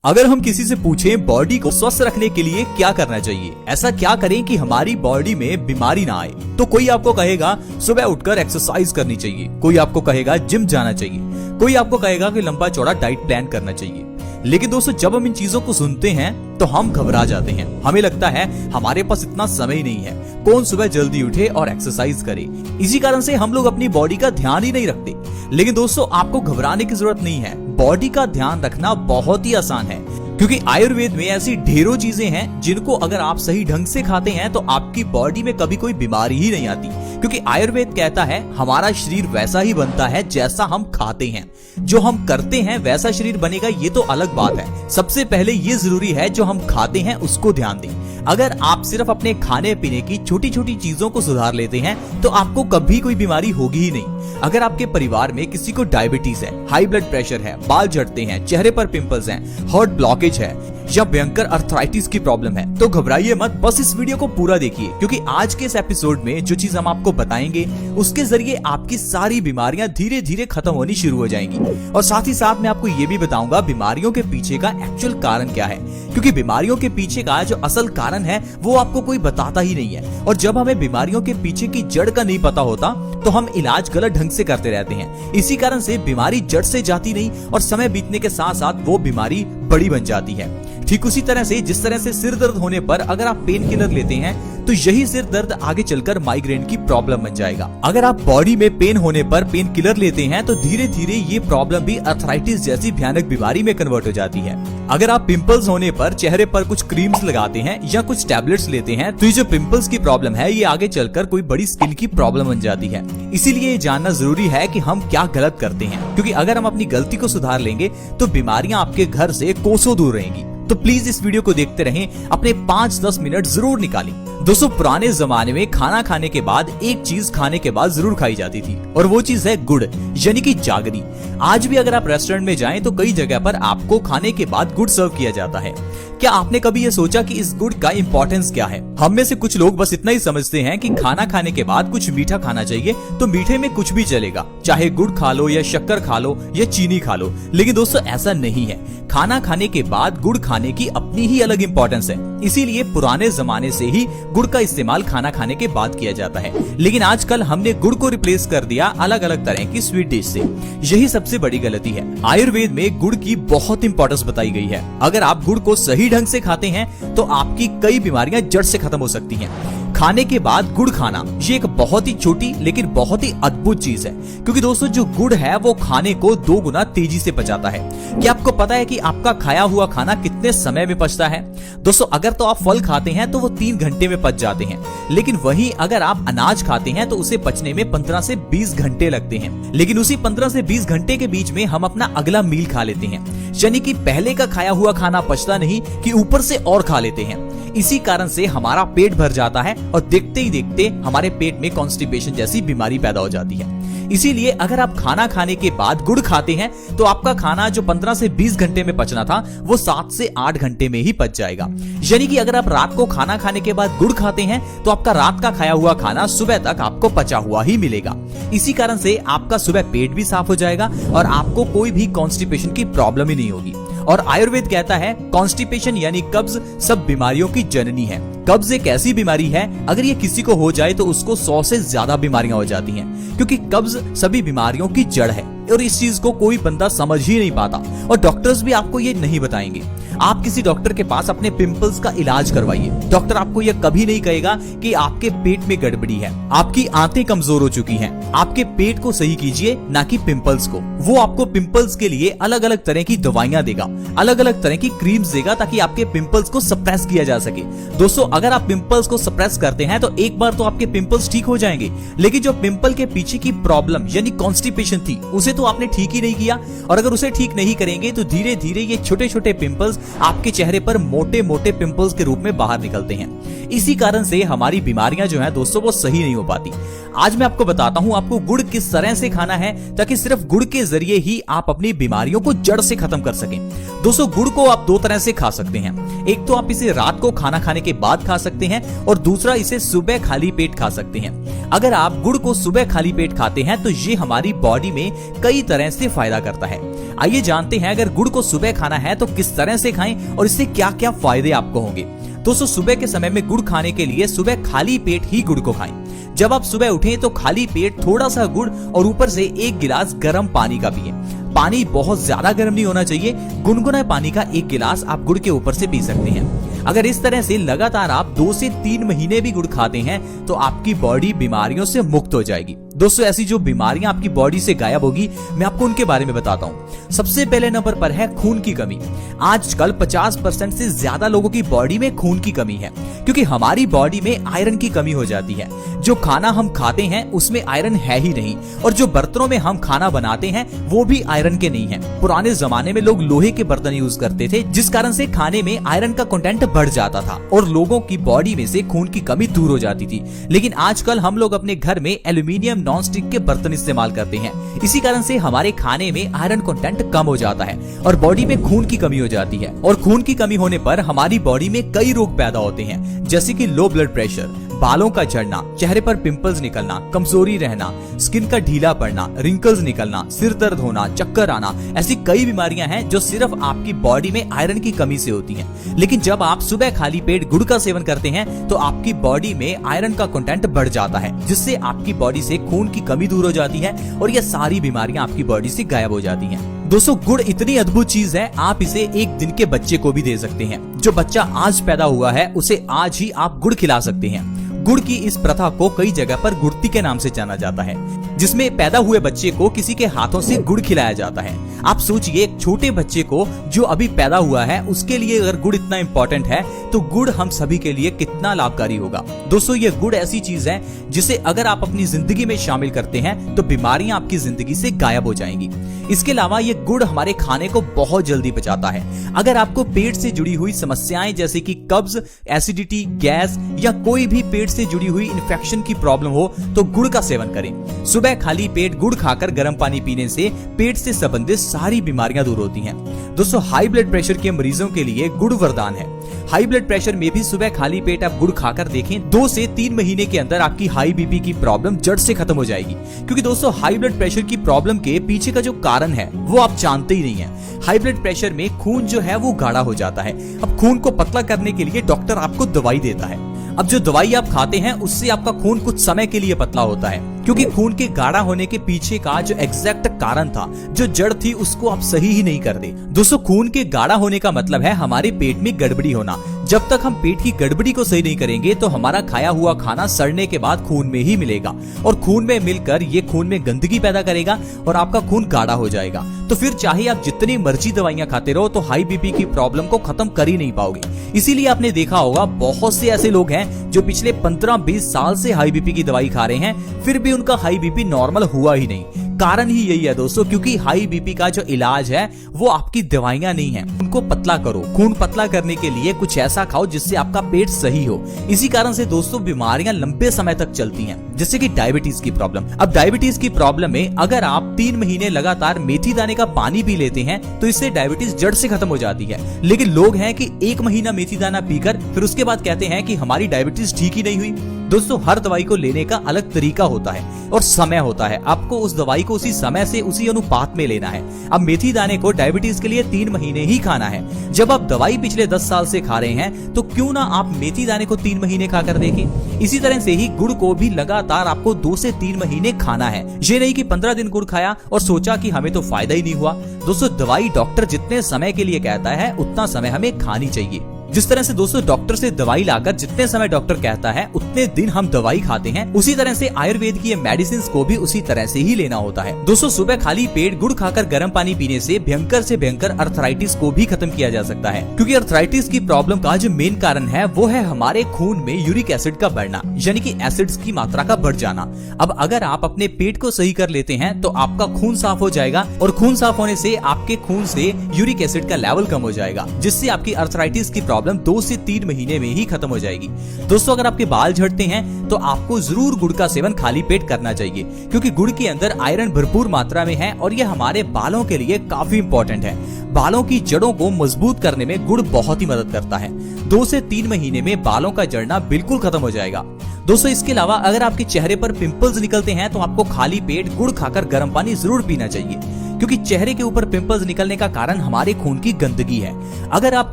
अगर हम किसी से पूछें बॉडी को स्वस्थ रखने के लिए क्या करना चाहिए, ऐसा क्या करें कि हमारी बॉडी में बीमारी ना आए, तो कोई आपको कहेगा सुबह उठकर एक्सरसाइज करनी चाहिए, कोई आपको कहेगा जिम जाना चाहिए, कोई आपको कहेगा कि लंबा चौड़ा डाइट प्लान करना चाहिए। लेकिन दोस्तों, जब हम इन चीजों को सुनते हैं तो हम घबरा जाते हैं। हमें लगता है हमारे पास इतना समय नहीं है, कौन सुबह जल्दी उठे और एक्सरसाइज करे। इसी कारण से हम लोग अपनी बॉडी का ध्यान ही नहीं रखते। लेकिन दोस्तों, आपको घबराने की जरूरत नहीं है। बॉडी का ध्यान रखना बहुत ही आसान है, क्योंकि आयुर्वेद में ऐसी ढेरों चीजें हैं जिनको अगर आप सही ढंग से खाते हैं तो आपकी बॉडी में कभी कोई बीमारी ही नहीं आती। क्योंकि आयुर्वेद कहता है हमारा शरीर वैसा ही बनता है जैसा हम खाते हैं। जो हम करते हैं वैसा शरीर बनेगा, ये तो अलग बात है। सबसे पहले ये जरूरी है जो हम खाते हैं उसको ध्यान दें। अगर आप सिर्फ अपने खाने पीने की छोटी छोटी चीजों को सुधार लेते हैं तो आपको कभी कोई बीमारी होगी ही नहीं। अगर आपके परिवार में किसी को डायबिटीज है, हाई ब्लड प्रेशर है, बाल झड़ते हैं, चेहरे पर पिंपल्स हैं, हार्ट ब्लॉकेज है या भयंकर अर्थराइटिस की प्रॉब्लम है, तो घबराइए मत, बस इस वीडियो को पूरा देखिए। क्योंकि आज के इस एपिसोड में जो चीज हम आपको बताएंगे उसके जरिए आपकी सारी बीमारियां धीरे धीरे खत्म होनी शुरू हो जाएंगी। और साथ ही साथ मैं आपको ये भी बताऊंगा बीमारियों के पीछे का एक्चुअल कारण क्या है। क्योंकि बीमारियों के पीछे का जो असल कारण है वो आपको कोई बताता ही नहीं है। और जब हमें बीमारियों के पीछे की जड़ का नहीं पता होता तो हम इलाज गलत ढंग से करते रहते हैं। इसी कारण से बीमारी जड़ से जाती नहीं और समय बीतने के साथ साथ वो बीमारी बड़ी बन जाती है। ठीक उसी तरह से जिस तरह से सिर दर्द होने पर अगर आप पेन किलर लेते हैं तो यही सिर दर्द आगे चलकर माइग्रेन की प्रॉब्लम बन जाएगा। अगर आप बॉडी में पेन होने पर पेन किलर लेते हैं तो धीरे धीरे ये प्रॉब्लम भी अर्थराइटिस जैसी भयानक बीमारी में कन्वर्ट हो जाती है। अगर आप पिंपल्स होने पर चेहरे पर कुछ क्रीम्स लगाते हैं या कुछ टैबलेट्स लेते हैं तो ये जो पिंपल्स की प्रॉब्लम है ये आगे चलकर कोई बड़ी स्किन की प्रॉब्लम बन जाती है। इसीलिए ये जानना जरूरी है कि हम क्या गलत करते हैं, क्योंकि अगर हम अपनी गलती को सुधार लेंगे तो बीमारियां आपके घर से कोसों दूर रहेंगी। तो प्लीज इस वीडियो को देखते रहें, अपने 5-10 मिनट जरूर निकालें। दोस्तों, पुराने जमाने में खाना खाने के बाद एक चीज खाने के बाद जरूर खाई जाती थी और वो चीज है गुड़, यानी कि जागरी। आज भी अगर आप रेस्टोरेंट में जाएं तो कई जगह पर आपको खाने के बाद गुड़ सर्व किया जाता है। क्या आपने कभी ये सोचा कि इस गुड़ का इंपॉर्टेंस क्या है? हम में से कुछ लोग बस इतना ही समझते हैं कि खाना खाने के बाद कुछ मीठा खाना चाहिए, तो मीठे में कुछ भी चलेगा, चाहे गुड़ खा लो या शक्कर खा लो या चीनी खा लो। लेकिन दोस्तों, ऐसा नहीं है। खाना खाने के बाद गुड़ खाने की अपनी ही अलग इंपॉर्टेंस है। इसीलिए पुराने जमाने से ही गुड़ का इस्तेमाल खाना खाने के बाद किया जाता है। लेकिन आजकल हमने गुड़ को रिप्लेस कर दिया अलग अलग तरह की स्वीट डिश से। यही सबसे बड़ी गलती है। आयुर्वेद में गुड़ की बहुत इंपॉर्टेंस बताई गई है। अगर आप गुड़ को सही ढंग से खाते हैं तो आपकी कई बीमारियां जड़ से खत्म हो सकती हैं। खाने के बाद गुड़ खाना ये एक बहुत ही छोटी लेकिन बहुत ही अद्भुत चीज है, क्योंकि दोस्तों जो गुड़ है वो खाने को 2 गुना तेजी से पचाता है। क्या आपको पता है कि आपका खाया हुआ खाना कितने समय में पचता है? दोस्तों, अगर तो आप फल खाते हैं तो वो 3 घंटे में पच जाते हैं, लेकिन वहीं अगर आप अनाज खाते हैं तो उसे पचने में 15 से 20 घंटे लगते हैं। लेकिन उसी 15 से 20 घंटे के बीच में हम अपना अगला मील खा लेते हैं, यानी कि पहले का खाया हुआ खाना पचता नहीं कि ऊपर से और खा लेते हैं। इसी कारण से हमारा पेट भर जाता है और देखते ही देखते हमारे पेट में कॉन्स्टिपेशन जैसी बीमारी पैदा हो जाती है। इसीलिए अगर आप खाना खाने के बाद गुड़ खाते हैं तो आपका खाना जो 15 से 20 घंटे में पचना था वो 7 से 8 घंटे में ही पच जाएगा। यानी कि अगर आप रात को खाना खाने के बाद गुड़ खाते हैं तो आपका रात का खाया हुआ खाना सुबह तक आपको पचा हुआ ही मिलेगा। इसी कारण से आपका सुबह पेट भी साफ हो जाएगा और आपको कोई भी कॉन्स्टिपेशन की प्रॉब्लम ही नहीं होगी। और आयुर्वेद कहता है कॉन्स्टिपेशन यानी कब्ज सब बीमारियों की जननी है। कब्ज एक ऐसी बीमारी है, अगर ये किसी को हो जाए तो उसको 100 से ज्यादा बीमारियां हो जाती हैं, क्योंकि कब्ज सभी बीमारियों की जड़ है। और इस चीज को कोई बंदा समझ ही नहीं पाता और डॉक्टर्स भी आपको ये नहीं बताएंगे। आप किसी डॉक्टर के पास अपने पिंपल्स का इलाज करवाइए, डॉक्टर आपको यह कभी नहीं कहेगा कि आपके पेट में गड़बड़ी है, आपकी आंतें कमजोर हो चुकी हैं। आपके पेट को सही कीजिए, ना कि पिंपल्स को। वो आपको पिंपल्स के लिए अलग अलग तरह की दवाइयां देगा, अलग अलग तरह की क्रीम्स देगा, ताकि आपके पिंपल्स को सप्रेस किया जा सके। दोस्तों, अगर आप पिंपल्स को सप्रेस करते हैं तो एक बार तो आपके पिंपल्स ठीक हो जाएंगे, लेकिन जो पिंपल के पीछे की प्रॉब्लम यानी कॉन्स्टिपेशन थी उसे तो आपने ठीक ही नहीं किया। और अगर उसे ठीक नहीं करेंगे तो धीरे धीरे ये छोटे छोटे पिंपल्स आपके चेहरे पर मोटे मोटे पिंपल्स के रूप में बाहर निकलते हैं। इसी कारण से हमारी बीमारियां जो हैं दोस्तों वो सही नहीं हो पाती। आज मैं आपको बताता हूं आपको गुड़ किस तरह से खाना है ताकि सिर्फ गुड़ के जरिए ही आप अपनी बीमारियों को जड़ से खत्म कर सकें। दोस्तों, गुड़ को आप 2 तरह से खा सकते हैं। एक तो आप इसे रात को खाना खाने के बाद खा सकते हैं और दूसरा इसे सुबह खाली पेट खा सकते हैं। अगर आप गुड़ को सुबह खाली पेट खाते हैं तो ये हमारी बॉडी में कई तरह से फायदा करता है। आइए जानते हैं अगर गुड़ को सुबह खाना है तो किस तरह से खाएं और इससे क्या क्या फायदे आपको होंगे। दोस्तों सुबह के समय में गुड़ खाने के लिए सुबह खाली पेट ही गुड़ को खाएं। जब आप सुबह उठें तो खाली पेट थोड़ा सा गुड़ और ऊपर से 1 गिलास गर्म पानी का पिएं। पानी बहुत ज्यादा गर्म नहीं होना चाहिए, गुनगुना पानी का 1 गिलास आप गुड़ के ऊपर से पी सकते हैं। अगर इस तरह से लगातार आप 2 से 3 महीने भी गुड़ खाते हैं तो आपकी बॉडी बीमारियों से मुक्त हो जाएगी। दोस्तों ऐसी जो बीमारियां आपकी बॉडी से गायब होगी मैं आपको उनके बारे में बताता हूं। सबसे पहले नंबर पर है खून की कमी। आजकल 50% से ज्यादा लोगों की बॉडी में खून की कमी है क्योंकि हमारी बॉडी में आयरन की कमी हो जाती है। जो खाना हम खाते हैं उसमें आयरन है ही नहीं और जो बर्तनों में हम खाना बनाते हैं वो भी आयरन के नहीं है। पुराने जमाने में लोग लोहे के बर्तन यूज करते थे जिस कारण से खाने में आयरन का कंटेंट बढ़ जाता था और लोगों की बॉडी में से खून की कमी दूर हो जाती थी। लेकिन आजकल हम लोग अपने घर में एल्यूमिनियम नॉन स्टिक के बर्तन इस्तेमाल करते हैं। इसी कारण से हमारे खाने में आयरन कंटेंट कम हो जाता है और बॉडी में खून की कमी हो जाती है। और खून की कमी होने पर हमारी बॉडी में कई रोग पैदा होते हैं जैसे कि लो ब्लड प्रेशर, बालों का झड़ना, चेहरे पर पिंपल्स निकलना, कमजोरी रहना, स्किन का ढीला पड़ना, रिंकल्स निकलना, सिर दर्द होना, चक्कर आना। ऐसी कई बीमारियां हैं जो सिर्फ आपकी बॉडी में आयरन की कमी से होती हैं। लेकिन जब आप सुबह खाली पेट गुड़ का सेवन करते हैं तो आपकी बॉडी में आयरन का कंटेंट बढ़ जाता है जिससे आपकी बॉडी से खून की कमी दूर हो जाती है और ये सारी बीमारियां आपकी बॉडी से गायब हो जाती हैं। दोस्तों गुड़ इतनी अद्भुत चीज है, आप इसे 1 दिन के बच्चे को भी दे सकते हैं। जो बच्चा आज पैदा हुआ है उसे आज ही आप गुड़ खिला सकते हैं। गुड़ की इस प्रथा को कई जगह पर गुड़ती के नाम से जाना जाता है जिसमें पैदा हुए बच्चे को किसी के हाथों से गुड़ खिलाया जाता है। आप सोचिए एक छोटे बच्चे को जो अभी पैदा हुआ है उसके लिए अगर गुड़ इतना इम्पोर्टेंट है तो गुड़ हम सभी के लिए कितना लाभकारी होगा। दोस्तों ये गुड़ ऐसी चीज है जिसे अगर आप अपनी जिंदगी में शामिल करते हैं तो बीमारियां आपकी जिंदगी से गायब हो जाएंगी। इसके अलावा ये गुड़ हमारे खाने को बहुत जल्दी पचाता है। अगर आपको पेट से जुड़ी हुई समस्याएं जैसे कि कब्ज, एसिडिटी, गैस या कोई भी पेट से जुड़ी हुई इन्फेक्शन की प्रॉब्लम हो तो गुड़ का सेवन करें। सुबह खाली पेट गुड़ खाकर गर्म पानी पीने से पेट से संबंधित सारी बीमारियां दूर होती हैं। दोस्तों हाई ब्लड प्रेशर के मरीजों के लिए गुड़ वरदान है। हाई ब्लड प्रेशर में भी सुबह खाली पेट आप गुड़ खाकर देखें, 2 से 3 महीने के अंदर आपकी हाई बीपी की प्रॉब्लम जड़ से खत्म हो जाएगी। क्योंकि दोस्तों हाई ब्लड प्रेशर की प्रॉब्लम के पीछे का जो कारण है वो आप जानते ही नहीं है। हाई ब्लड प्रेशर में खून जो है वो गाढ़ा हो जाता है। अब खून को पतला करने के लिए डॉक्टर आपको दवाई देता है। अब जो दवाई आप खाते हैं उससे आपका खून कुछ समय के लिए पतला होता है क्योंकि खून के गाढ़ा होने के पीछे का जो एग्जैक्ट कारण था, जो जड़ थी, उसको आप सही ही नहीं करते। दोस्तों खून के गाढ़ा होने का मतलब है हमारे पेट में गड़बड़ी होना। जब तक हम पेट की गड़बड़ी को सही नहीं करेंगे तो हमारा खाया हुआ खाना सड़ने के बाद खून में ही मिलेगा और खून में मिलकर ये खून में गंदगी पैदा करेगा और आपका खून गाढ़ा हो जाएगा। तो फिर चाहे आप जितनी मर्जी दवाइयां खाते रहो तो हाई बीपी की प्रॉब्लम को खत्म कर ही नहीं पाओगे। इसीलिए आपने देखा होगा बहुत से ऐसे लोग हैं जो पिछले 15-20 साल से हाई बीपी की दवाई खा रहे हैं फिर भी उनका हाई बीपी नॉर्मल हुआ ही नहीं। कारण ही यही है दोस्तों, क्योंकि हाई बीपी का जो इलाज है वो आपकी दवाइयां नहीं है। उनको पतला करो। खून पतला करने के लिए कुछ ऐसा खाओ जिससे आपका पेट सही हो। इसी कारण से दोस्तों बीमारियां लंबे समय तक चलती हैं, जैसे कि डायबिटीज की प्रॉब्लम। अब डायबिटीज की प्रॉब्लम में अगर आप 3 महीने लगातार मेथी दाने का पानी पी लेते हैं तो इससे डायबिटीज जड़ से खत्म हो जाती है। लेकिन लोग हैं कि 1 महीना मेथी दाना पीकर फिर उसके बाद कहते हैं कि हमारी डायबिटीज ठीक ही नहीं हुई। दोस्तों हर दवाई को लेने का अलग तरीका होता है और समय होता है। आपको उस दवाई को उसी समय से उसी अनुपात में लेना है। अब मेथी दाने को डायबिटीज के लिए 3 महीने ही खाना है। जब आप दवाई पिछले 10 साल से खा रहे हैं तो क्यों ना आप मेथी दाने को 3 महीने खाकर देखें। इसी तरह से ही गुड़ को भी लगातार आपको 2 से 3 महीने खाना है। ये नहीं कि 15 दिन गुड़ खाया और सोचा कि हमें तो फायदा ही नहीं हुआ। दोस्तों दवाई डॉक्टर जितने समय के लिए कहता है उतना समय हमें खानी चाहिए। जिस तरह से दोस्तों डॉक्टर से दवाई लाकर जितने समय डॉक्टर कहता है उतने दिन हम दवाई खाते हैं, उसी तरह से आयुर्वेद की मेडिसिन को भी उसी तरह से ही लेना होता है। दोस्तों सुबह खाली पेट गुड़ खाकर गर्म पानी पीने से भयंकर से भयंकर अर्थराइटिस को भी खत्म किया जा सकता है। क्योंकि अर्थराइटिस की प्रॉब्लम का जो मेन कारण है वो है हमारे खून में यूरिक एसिड का बढ़ना, यानी कि एसिड्स की मात्रा का बढ़ जाना। अब अगर आप अपने पेट को सही कर लेते हैं तो आपका खून साफ हो जाएगा और खून साफ होने से आपके खून से यूरिक एसिड का लेवल कम हो जाएगा, जिससे आपकी अर्थराइटिस की प्रॉब्लम 2 से 3 महीने में ही खत्म हो जाएगी। दोस्तों अगर आपके बाल झड़ते हैं तो आपको जरूर गुड़ का सेवन खाली पेट करना चाहिए, क्योंकि गुड़ के अंदर आयरन भरपूर मात्रा में है और यह हमारे बालों के लिए काफी इंपॉर्टेंट है। बालों की जड़ों को मजबूत करने में गुड़ बहुत ही मदद करता है। 2 से 3 महीने में बालों का झड़ना बिल्कुल खत्म हो जाएगा। दोस्तों इसके अलावा अगर आपके चेहरे पर पिंपल्स निकलते हैं तो आपको खाली पेट गुड़ खाकर गर्म पानी जरूर पीना चाहिए, क्योंकि चेहरे के ऊपर पिंपल्स निकलने का कारण हमारे खून की गंदगी है। अगर आप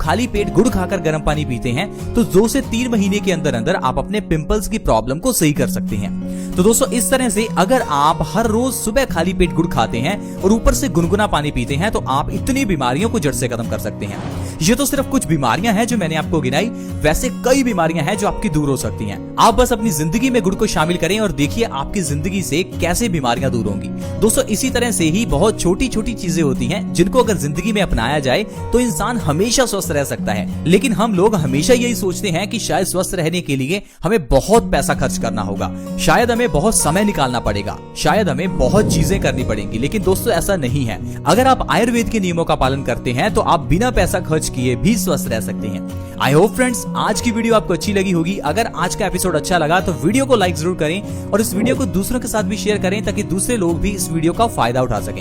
खाली पेट गुड़ खाकर गर्म पानी पीते हैं तो 2 से 3 महीने के अंदर अंदर आप अपने पिंपल्स की प्रॉब्लम को सही कर सकते हैं। तो दोस्तों इस तरह से अगर आप हर रोज सुबह खाली पेट गुड़ खाते हैं और ऊपर से गुनगुना पानी पीते हैं तो आप इतनी बीमारियों को जड़ से खत्म कर सकते हैं। ये तो सिर्फ कुछ बीमारियां हैं जो मैंने आपको गिनाई, वैसे कई बीमारियां हैं जो आपकी दूर हो सकती हैं। आप बस अपनी जिंदगी में गुड़ को शामिल करें और देखिए आपकी जिंदगी से कैसे बीमारियां दूर होंगी। दोस्तों इसी तरह से ही बहुत छोटी छोटी चीजें होती हैं जिनको अगर जिंदगी में अपनाया जाए तो इंसान हमेशा स्वस्थ रह सकता है। लेकिन हम लोग हमेशा यही सोचते हैं कि शायद स्वस्थ रहने के लिए हमें बहुत पैसा खर्च करना होगा, शायद हमें बहुत समय निकालना पड़ेगा, शायद हमें बहुत चीजें करनी पड़ेंगी। लेकिन दोस्तों ऐसा नहीं है। अगर आप आयुर्वेद के नियमों का पालन करते हैं तो आप बिना पैसा खर्च किए भी स्वस्थ रह सकते हैं। आई होप फ्रेंड्स आज की वीडियो आपको अच्छी लगी होगी। अगर आज का एपिसोड अच्छा लगा तो वीडियो को लाइक जरूर करें और इस वीडियो को दूसरों के साथ भी शेयर करें ताकि दूसरे लोग भी इस वीडियो का फायदा उठा सकें।